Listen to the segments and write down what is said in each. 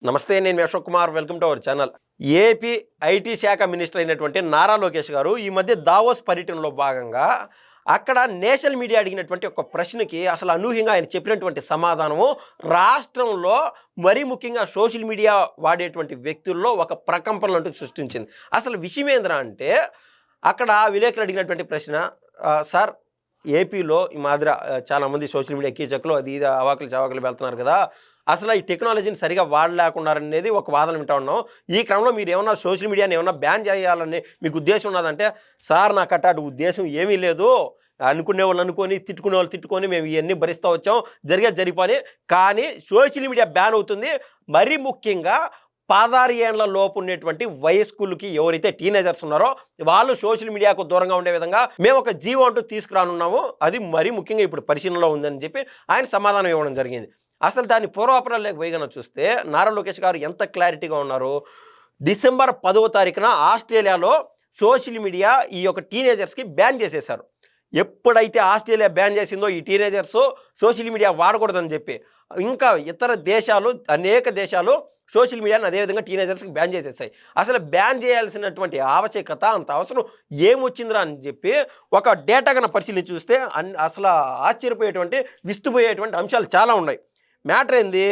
నమస్తే, నేను మీ Ashok Kumar. Welcome to our channel. AP IT శాఖ మినిస్టర్ అయినటువంటి నారా లోకేష్ గారు ఈ మధ్య దావోస్ పర్యటనలో భాగంగా అక్కడ నేషనల్ మీడియా అడిగినటువంటి ఒక ప్రశ్నకి అసలు అనూహ్యంగా ఆయన చెప్పినటువంటి సమాధానము రాష్ట్రంలో మరీ ముఖ్యంగా సోషల్ మీడియా వాడేటువంటి వ్యక్తుల్లో ఒక ప్రకంపనలు సృష్టించింది. అసలు విషయం ఏంద్రా అంటే అక్కడ విలేకరులు అడిగినటువంటి ప్రశ్న, సార్ ఏపీలో ఈ మాదిరి చాలామంది సోషల్ మీడియా కీచకులు అది ఇది అవాకులు చవాకులు వెళ్తున్నారు కదా, అసలు ఈ టెక్నాలజీని సరిగా వాడలేకున్నారనేది ఒక వాదన వింటా ఉన్నాం. ఈ క్రమంలో మీరు ఏమన్నా సోషల్ మీడియాని ఏమన్నా బ్యాన్ చేయాలని మీకు ఉద్దేశం ఉన్నదంటే, సార్ నాకు అటు ఉద్దేశం ఏమీ లేదు, అనుకునే వాళ్ళు అనుకొని తిట్టుకునే వాళ్ళు తిట్టుకొని మేము ఇవన్నీ భరిస్తూ వచ్చాం, జరిగిపోయి కానీ సోషల్ మీడియా బ్యాన్ అవుతుంది. మరీ ముఖ్యంగా 16 ఏళ్ల లోపు ఉన్నటువంటి వయస్కులకి ఎవరైతే టీనేజర్స్ ఉన్నారో వాళ్ళు సోషల్ మీడియాకు దూరంగా ఉండే విధంగా మేము ఒక జీవో అంటూ తీసుకురానున్నాము, అది మరీ ముఖ్యంగా ఇప్పుడు పరిశీలనలో ఉందని చెప్పి ఆయన సమాధానం ఇవ్వడం జరిగింది. అసలు దాన్ని పూర్వాపరాలు పోయిగా చూస్తే నారా లోకేష్ గారు ఎంత క్లారిటీగా ఉన్నారు. డిసెంబర్ 10వ తారీఖున ఆస్ట్రేలియాలో సోషల్ మీడియా ఈ యొక్క టీనేజర్స్కి బ్యాన్ చేసేశారు. ఎప్పుడైతే ఆస్ట్రేలియా బ్యాన్ చేసిందో ఈ టీనేజర్స్ సోషల్ మీడియా వాడకూడదని చెప్పి ఇంకా ఇతర దేశాలు అనేక దేశాలు సోషల్ మీడియాని అదేవిధంగా టీనేజర్స్కి బ్యాన్ చేసేసాయి. అసలు బ్యాన్ చేయాల్సినటువంటి ఆవశ్యకత అంత అవసరం ఏమొచ్చిందిరా అని చెప్పి ఒక డేటా కన్నా పరిశీలించి చూస్తే అసలు ఆశ్చర్యపోయేటువంటి విస్తుపోయేటువంటి అంశాలు చాలా ఉన్నాయి. మ్యాటర్ ఏంది,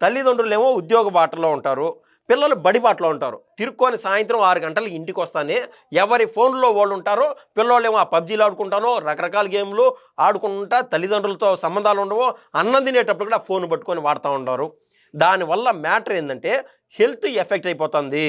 తల్లిదండ్రులేమో ఉద్యోగ బాటలో ఉంటారు, పిల్లలు బడి బాటలో ఉంటారు. తిరుక్కొని సాయంత్రం 6 గంటలకు ఇంటికి వస్తానే ఎవరి ఫోన్లో వాళ్ళు ఉంటారు. పిల్లలేమో ఆ పబ్జీలు ఆడుకుంటానో రకరకాల గేమ్లు ఆడుకుంటా, తల్లిదండ్రులతో సంబంధాలు ఉండవు, అన్నం తినేటప్పుడు కూడా ఫోన్ పట్టుకొని వాడుతూ ఉంటారు. దానివల్ల మ్యాటర్ ఏంటంటే హెల్త్ ఎఫెక్ట్ అయిపోతుంది.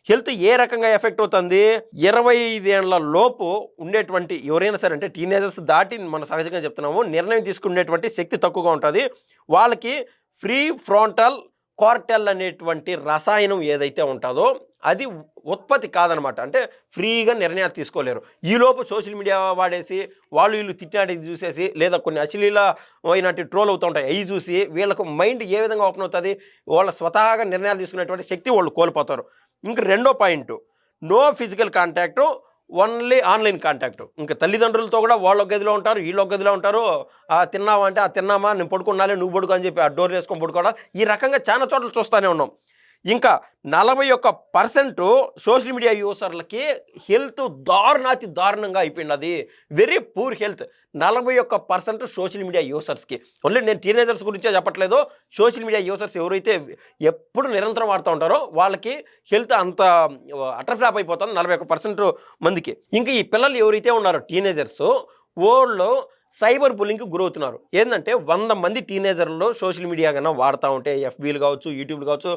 హెల్త్ ఏ రకంగా ఎఫెక్ట్ అవుతుంది, 25 ఏళ్ల లోపు ఉండేటువంటి ఎవరైనా సరే, అంటే టీనేజర్స్ దాటి మనం సహజంగా చెప్తున్నాము, నిర్ణయం తీసుకునేటువంటి శక్తి తక్కువగా ఉంటుంది. వాళ్ళకి ఫ్రీ ఫ్రాంటల్ కార్టెల్ అనేటువంటి రసాయనం ఏదైతే ఉంటుందో అది ఉత్పత్తి కాదనమాట. అంటే ఫ్రీగా నిర్ణయాలు తీసుకోలేరు. ఈలోపు సోషల్ మీడియా వాడేసి వాళ్ళు వీళ్ళు తిట్టినాటి చూసేసి, లేదా కొన్ని అశ్లీలమైనటువంటి ట్రోల్ అవుతూ ఉంటాయి, అవి చూసి వీళ్ళకు మైండ్ ఏ విధంగా ఓపెన్ అవుతుంది, వాళ్ళ స్వతహాగా నిర్ణయాలు తీసుకునేటువంటి శక్తి వాళ్ళు కోల్పోతారు. ఇంక రెండో point, no physical contact, only online contact. ఇంకా తల్లిదండ్రులతో కూడా వాళ్ళు ఒక గదిలో ఉంటారు, వీళ్ళు ఒక గదిలో ఉంటారు. తిన్నావా అంటే తిన్నామా, నేను పడుకున్నాలే నువ్వు పడుకో అని చెప్పి ఆ డోర్ వేసుకొని పడుకోవడం, ఈ రకంగా చాలా చోట్ల చూస్తూనే ఉన్నాం. ఇంకా 41% సోషల్ మీడియా యూసర్లకి హెల్త్ దారుణంగా అయిపోయినది, very poor health. 41% social media యూసర్స్కి. ఓన్లీ నేను టీనేజర్స్ గురించే చెప్పట్లేదు, సోషల్ మీడియా యూసర్స్ ఎవరైతే ఎప్పుడు నిరంతరం వాడుతూ ఉంటారో వాళ్ళకి హెల్త్ అంత అటర్ఫ్లాప్ అయిపోతుంది 41% మందికి. ఇంకా ఈ పిల్లలు ఎవరైతే ఉన్నారో టీనేజర్స్, వాళ్ళు సైబర్ బుల్లింగ్కి గురవుతున్నారు. ఏంటంటే 100 మంది టీనేజర్లు సోషల్ మీడియా కన్నా వాడుతూ ఉంటే, ఎఫ్బీలు కావచ్చు, యూట్యూబ్లు కావచ్చు,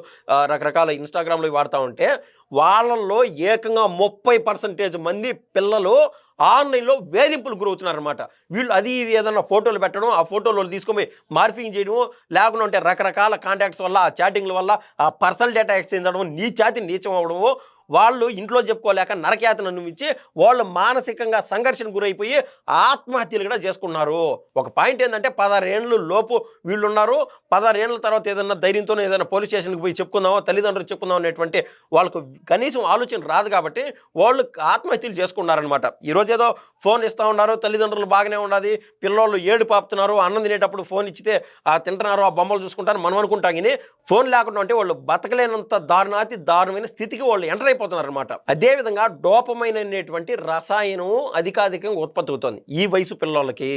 రకరకాల ఇన్స్టాగ్రామ్లో వాడుతూ ఉంటే వాళ్ళల్లో ఏకంగా 30% మంది పిల్లలు ఆన్లైన్లో వేధింపులు గురవుతున్నారన్నమాట. వీళ్ళు అది ఇది ఏదన్నా ఫోటోలు పెట్టడం, ఆ ఫోటోలు తీసుకొని మార్ఫింగ్ చేయడము, లేకుండా ఉంటే రకరకాల కాంటాక్ట్స్ వల్ల, ఆ చాటింగ్ల వల్ల ఆ పర్సనల్ డేటా ఎక్స్చేంజ్ అవ్వడం, నీచం అవ్వడము, వాళ్ళు ఇంట్లో చెప్పుకోలేక నరకయాతన అనుభవించి వాళ్ళు మానసికంగా సంఘర్షణ గురైపోయి ఆత్మహత్యలు కూడా చేసుకున్నారు. ఒక పాయింట్ ఏంటంటే 16 ఏళ్ళ లోపు వీళ్ళు ఉన్నారు, 16 ఏళ్ళ తర్వాత ఏదన్నా ధైర్యంతోనే ఏదైనా పోలీస్ స్టేషన్కి పోయి చెప్పుకుందామో, తల్లిదండ్రులు చెప్పుకుందాం అనేటువంటి వాళ్ళకు కనీసం ఆలోచన రాదు కాబట్టి వాళ్ళు ఆత్మహత్యలు చేసుకున్నారనమాట. ఈరోజు ఏదో ఫోన్ ఇస్తూ ఉన్నారు, తల్లిదండ్రులు బాగానే ఉన్నది, పిల్లోళ్ళు ఏడు పాపుతున్నారు, అన్నం తినేటప్పుడు ఫోన్ ఇచ్చితే తింటున్నారు, ఆ బొమ్మలు చూసుకుంటారు మనం అనుకుంటాం. కానీ ఫోన్ లేకుండా ఉంటే వాళ్ళు బతకలేనంత దారుణమైన స్థితికి వాళ్ళు ఎంటర్ అయిపోతున్నారనమాట. అదేవిధంగా డోపమైన్ అనేటువంటి రసాయనం అధికాధికంగా ఉత్పత్తి అవుతుంది ఈ వయసు పిల్లలకి.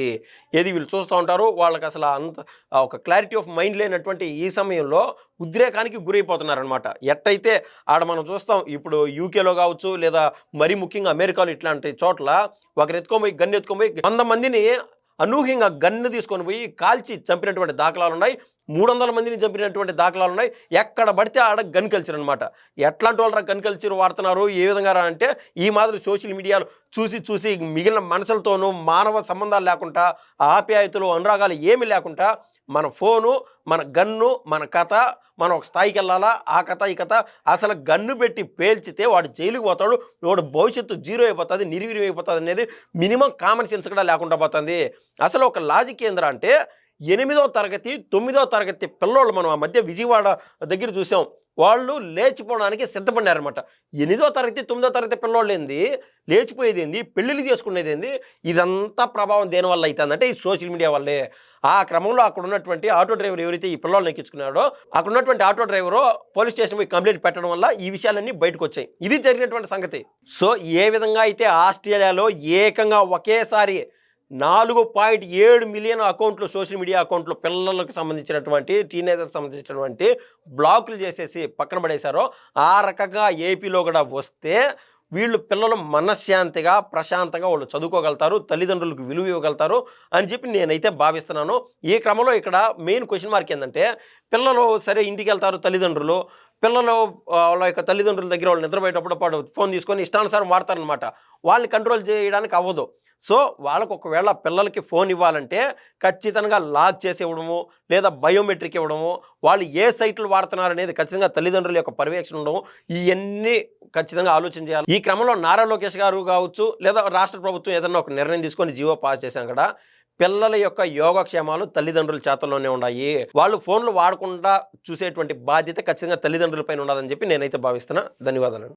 ఏది వీళ్ళు చూస్తూ ఉంటారు, వాళ్ళకి అసలు అంత ఒక క్లారిటీ ఆఫ్ మైండ్ లేనటువంటి ఈ సమయంలో ఉద్రేకానికి గురైపోతున్నారనమాట. ఎట్టయితే ఆడ మనం చూస్తాం, ఇప్పుడు యూకేలో కావచ్చు, లేదా మరీ ముఖ్యంగా అమెరికాలో ఇట్లాంటి చోట్ల ఒకరు ఎత్తుకొని గన్ను ఎత్తుకొని 100 మందిని అనూహ్యంగా గన్ను తీసుకొని పోయి కాల్చి చంపినటువంటి దాఖలాలు ఉన్నాయి. 300 మందిని చంపినటువంటి దాఖలాలు ఉన్నాయి. ఎక్కడ పడితే ఆడ గన్ కల్చర్ అనమాట. ఎట్లాంటి వాళ్ళు గన్ కల్చర్ వాడుతున్నారు, ఏ విధంగా అంటే ఈ మాదిరి సోషల్ మీడియాలో చూసి మిగిలిన మనుషులతోనూ మానవ సంబంధాలు లేకుండా, ఆప్యాయతలు అనురాగాలు ఏమీ లేకుండా మన ఫోను, మన గన్ను, మన కథ, మనం ఒక స్థాయికి వెళ్ళాలా, ఆ కథ ఈ కథ. అసలు గన్ను పెట్టి పేల్చితే వాడు జైలుకి పోతాడు, వాడు భవిష్యత్తు జీరో అయిపోతుంది, నిర్వీర్యం అయిపోతుంది అనేది మినిమం కామన్ సెన్స్ కూడా లేకుండా పోతుంది. అసలు ఒక లాజిక్ ఏంద్రా అంటే 8వ తరగతి 9వ తరగతి పిల్లోళ్ళు మనం ఆ మధ్య విజయవాడ దగ్గర చూసాం, వాళ్ళు లేచిపోవడానికి సిద్ధపడినారనమాట. 8దో తరగతి 9దో తరగతి పిల్లోళ్ళు ఏంది, లేచిపోయేది ఏంది, పెళ్ళిళ్ళు చేసుకునేది ఏంది, ఇదంతా ప్రభావం దేనివల్ల అవుతుందంటే ఈ సోషల్ మీడియా వల్లే. ఆ క్రమంలో అక్కడ ఉన్నటువంటి ఆటో డ్రైవర్ ఎవరైతే ఈ పిల్లల్ని ఎక్కించుకున్నాడో అక్కడ ఉన్నటువంటి ఆటో డ్రైవరు పోలీస్ స్టేషన్ పోయి కంప్లైంట్ పెట్టడం వల్ల ఈ విషయాలన్నీ బయటకు వచ్చాయి. ఇది జరిగినటువంటి సంగతి. సో ఏ విధంగా అయితే ఆస్ట్రేలియాలో ఏకంగా ఒకేసారి 4.7 మిలియన్ అకౌంట్లు, సోషల్ మీడియా అకౌంట్లు పిల్లలకు సంబంధించినటువంటి టీనేజర్స్ సంబంధించినటువంటి బ్లాకులు చేసేసి పక్కన పడేశారో, ఆ రకంగా ఏపీలో కూడా వస్తే వీళ్ళు పిల్లలు మనశ్శాంతిగా ప్రశాంతంగా వాళ్ళు చదువుకోగలుగుతారు, తల్లిదండ్రులకు విలువ ఇవ్వగలుగుతారు అని చెప్పి నేనైతే భావిస్తున్నాను. ఈ క్రమంలో ఇక్కడ మెయిన్ క్వశ్చన్ మార్క్ ఏంటంటే, పిల్లలు సరే ఇంటికి వెళ్తారు తల్లిదండ్రులు, పిల్లలు వాళ్ళ యొక్క తల్లిదండ్రుల దగ్గర వాళ్ళు నిద్రపోయేటప్పుడు పాటు ఫోన్ తీసుకొని ఇష్టానుసారం వాడతారనమాట. వాళ్ళని కంట్రోల్ చేయడానికి అవ్వదు. సో వాళ్ళకు ఒకవేళ పిల్లలకి ఫోన్ ఇవ్వాలంటే ఖచ్చితంగా లాక్ చేసి ఇవ్వడము, లేదా బయోమెట్రిక్ ఇవ్వడము, వాళ్ళు ఏ సైట్లు వాడుతున్నారు అనేది ఖచ్చితంగా తల్లిదండ్రుల యొక్క పర్యవేక్షణ ఉండడం, ఇవన్నీ ఖచ్చితంగా ఆలోచన చేయాలి. ఈ క్రమంలో నారా లోకేష్ గారు కావచ్చు, లేదా రాష్ట్ర ప్రభుత్వం ఏదన్నా ఒక నిర్ణయం తీసుకొని జీవో పాస్ చేశాం కదా, పిల్లల యొక్క యోగక్షేమాలు తల్లిదండ్రుల చేతల్లోనే ఉన్నాయి. వాళ్ళు ఫోన్లు వాడకుండా చూసేటువంటి బాధ్యత ఖచ్చితంగా తల్లిదండ్రులపైన ఉండదని చెప్పి నేనైతే భావిస్తున్నా. ధన్యవాదాలు.